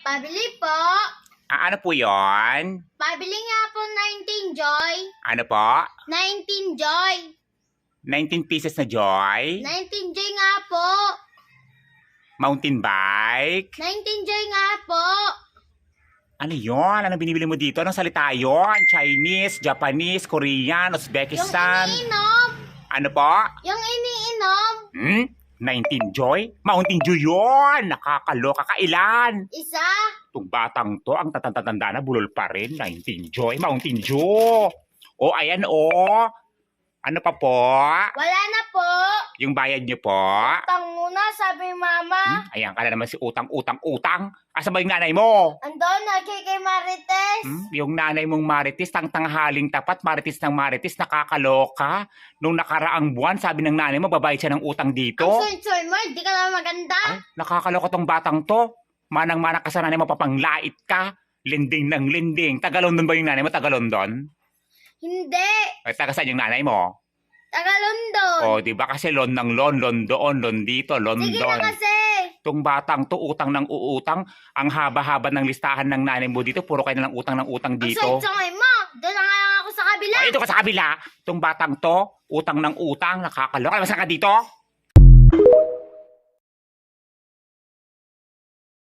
Pabili po. Ano po yon? Pabili nga po 19 Joy. Ano po? 19 Joy. 19 pieces na Joy? 19 Joy nga po. Mountain bike? 19 Joy nga po. Ano yon? Ano binibili mo dito? Anong salita yon? Chinese, Japanese, Korean, Yung Uzbekistan? iniinom. Ano po? Yung iniinom. 19 Joy? Mountain Dew yun! Nakakaloka. Kailan? Isa. Itong batang to, ang tatanda na, bulol pa rin. 19 Joy, Mountain Dew. O, ayan o. Ano pa po? Wala na po. Yung bayad niyo po? Utang muna, sabi mama. Ayan ka na naman si utang. Asa ba yung nanay mo? Andon, kay Marites. Yung nanay mong Marites, tangtanghaling tapat, Marites ng Marites, nakakaloka. Nung nakaraang buwan, sabi ng nanay mo, babayad siya ng utang dito. Ang soy-soy mo, hindi ka naman maganda. Ay, nakakaloka tong batang to. Manang-mana ka sa nanay mo, papanglait ka. Linding ng linding. Tagalondon ba yung nanay mo? Tagalondon? Hindi. Ay, taga saan yung nanay mo? Taga London. O, di ba kasi lon ng lon doon, lon dito, lon Sige na doon. kasi. Itong batang to, utang ng uutang. Ang haba-haba ng listahan ng nanay mo dito. Puro kayo na lang utang ng utang Ang dito. soy-soy mo. Doon na nga lang ako sa kabila. Ay, ito ka sa kabila. Itong batang to, utang ng utang. Nakakaloka. Saan ka dito?